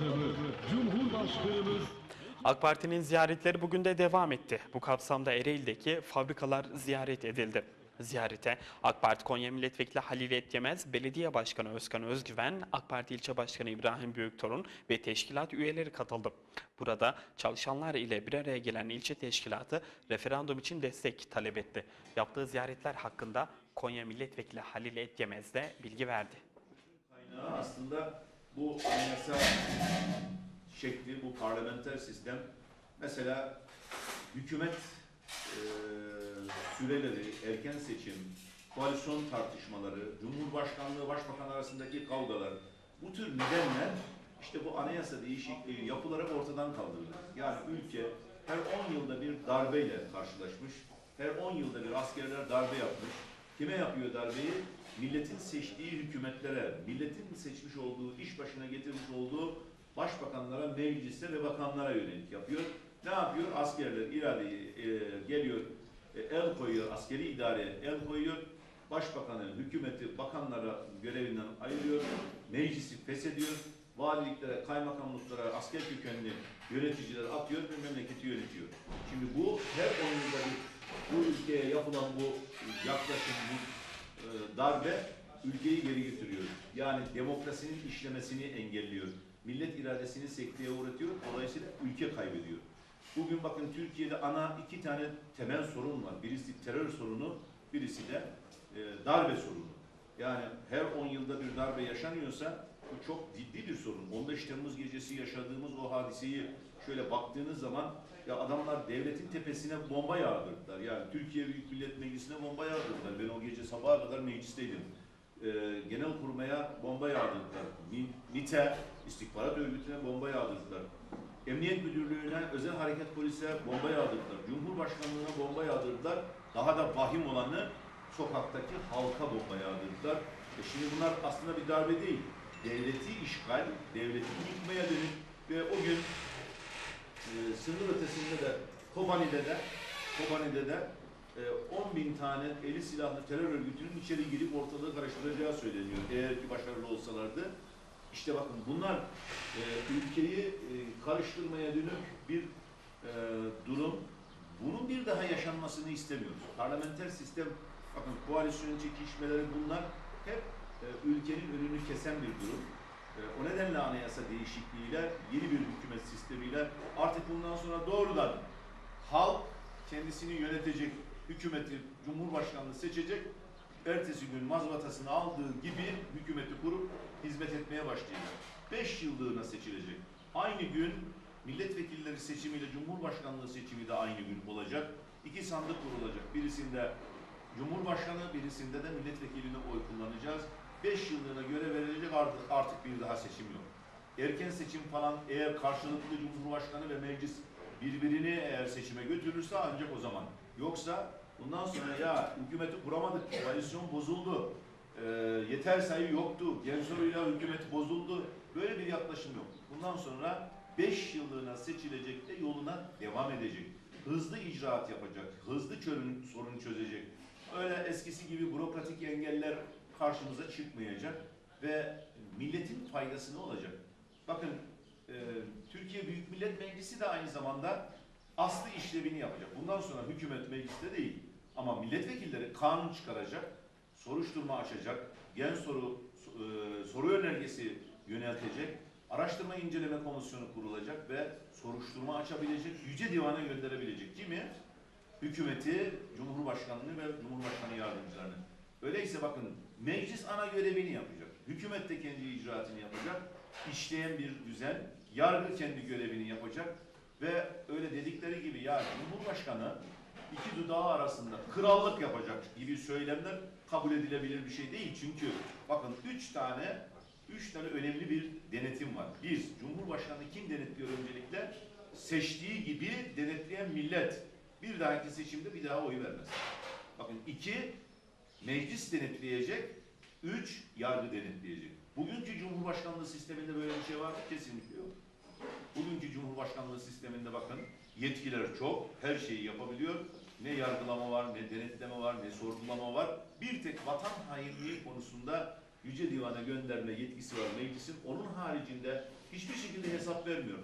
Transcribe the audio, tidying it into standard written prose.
Bakanı, Cumhurbaşkanımız AK Parti'nin ziyaretleri bugün de devam etti. Bu kapsamda Ereğli'deki fabrikalar ziyaret edildi. Ziyarete AK Parti Konya Milletvekili Halil Etgemez, Belediye Başkanı Özkan Özgüven, AK Parti İlçe Başkanı İbrahim Büyüktorun ve teşkilat üyeleri katıldı. Burada çalışanlar ile bir araya gelen ilçe teşkilatı referandum için destek talep etti. Yaptığı ziyaretler hakkında Konya Milletvekili Halil Etgemez de bilgi verdi. Kaynağı aslında bu anayasa şekli, bu parlamenter sistem, mesela hükümet süreleri, erken seçim, koalisyon tartışmaları, Cumhurbaşkanlığı, Başbakan arasındaki kavgalar, bu tür nedenler işte bu anayasa değişikliği yapılarak ortadan kaldırılır. Yani ülke her 10 yılda bir darbeyle karşılaşmış, her 10 yılda bir askerler darbe yapmış. Kime yapıyor darbeyi? Milletin seçtiği hükümetlere, milletin seçmiş olduğu, iş başına getirmiş olduğu başbakanlara, meclise ve bakanlara yönelik yapıyor. Ne yapıyor? Askerler iradeyi geliyor, el koyuyor, askeri idareye el koyuyor. Başbakanı, hükümeti, bakanlara görevinden ayırıyor, meclisi feshediyor, valiliklere, kaymakamlıklara, asker kökenli yöneticiler atıyor ve memleketi yönetiyor. Şimdi bu her 10 yılda bir bu ülkeye yapılan bu yaklaşım, bu darbe ülkeyi geri götürüyor. Yani demokrasinin işlemesini engelliyor. Millet iradesini sekteye uğratıyor. Dolayısıyla ülke kaybediyor. Bugün bakın Türkiye'de ana iki tane temel sorun var. Birisi terör sorunu, birisi de darbe sorunu. Yani her 10 yılda bir darbe yaşanıyorsa bu çok ciddi bir sorun. 15 Temmuz gecesi yaşadığımız o hadiseyi şöyle baktığınız zaman ya adamlar devletin tepesine bomba yağdırdılar. Yani Türkiye Büyük Millet Meclisi'ne bomba yağdırdılar. Ben o gece sabaha kadar meclisteydim. Genelkurmay'a bomba yağdırdılar. MİT'e, istihbarat örgütüne bomba yağdırdılar. Emniyet Müdürlüğü'ne, Özel Harekat Polisi'ne bomba yağdırdılar. Cumhurbaşkanlığına bomba yağdırdılar. Daha da vahim olanı sokaktaki halka bomba yağdırdılar. Şimdi bunlar aslında bir darbe değil. Devleti işgal, devleti yıkmaya dönük ve o gün sınır ötesinde de Kobani'de de 10.000 tane eli silahlı terör örgütünün içeri girip ortalığı karıştıracağı söyleniyor. Eğer ki başarılı olsalardı. İşte bakın bunlar ülkeyi karıştırmaya dönük bir durum. Bunun bir daha yaşanmasını istemiyoruz. Parlamenter sistem, bakın koalisyon çekişmeleri bunlar hep ülkenin önünü kesen bir durum. O nedenle anayasa değişikliğiyle, yeni bir hükümet sistemiyle artık bundan sonra doğrudan halk kendisini yönetecek hükümeti, cumhurbaşkanlığı seçecek, ertesi gün mazbatasını aldığı gibi hükümeti kurup hizmet etmeye başlayacak. 5 yıllığına seçilecek. Aynı gün milletvekilleri seçimiyle cumhurbaşkanlığı seçimi de aynı gün olacak. 2 sandık kurulacak. Birisinde cumhurbaşkanı, birisinde de milletvekiline oy kullanacağız. 5 yıllığına göre verilecek, artık bir daha seçim yok. Erken seçim falan, eğer karşılıklı cumhurbaşkanı ve meclis birbirini eğer seçime götürürse ancak o zaman. Yoksa bundan sonra ya hükümeti kuramadık, koalisyon bozuldu, yeter sayı yoktu, genç soruyla hükümet bozuldu. Böyle bir yaklaşım yok. Bundan sonra 5 yıllığına seçilecek de yoluna devam edecek. Hızlı icraat yapacak, hızlı sorunu çözecek. Öyle eskisi gibi bürokratik engeller karşımıza çıkmayacak ve milletin faydasına olacak. Bakın Türkiye Büyük Millet Meclisi de aynı zamanda aslı işlevini yapacak. Bundan sonra hükümet mecliste değil ama milletvekilleri kanun çıkaracak, soruşturma açacak, gen soru önergesi yöneltecek, araştırma inceleme komisyonu kurulacak ve soruşturma açabilecek, Yüce Divan'a gönderebilecek. Kimi? Hükümeti, Cumhurbaşkanlığı ve Cumhurbaşkanı yardımcılarını. Öyleyse bakın meclis ana görevini yapacak. Hükümet de kendi icraatını yapacak. İşleyen bir düzen, yargı kendi görevini yapacak ve öyle dedikleri gibi ya Cumhurbaşkanı iki dudağı arasında krallık yapacak gibi söylemler kabul edilebilir bir şey değil. Çünkü bakın üç tane önemli bir denetim var. Bir, Cumhurbaşkanı kim denetliyor öncelikle? Seçtiği gibi denetleyen millet. Bir dahaki seçimde bir daha oy vermez. Bakın 2, meclis denetleyecek, 3, yargı denetleyecek. Bugünkü Cumhurbaşkanlığı sisteminde böyle bir şey var mı? Kesinlikle yok. Bugünkü Cumhurbaşkanlığı sisteminde bakın yetkiler çok, her şeyi yapabiliyor. Ne yargılama var, ne denetleme var, ne sorgulama var. Bir tek vatan hainliği konusunda Yüce Divan'a gönderme yetkisi var meclisin. Onun haricinde hiçbir şekilde hesap vermiyor.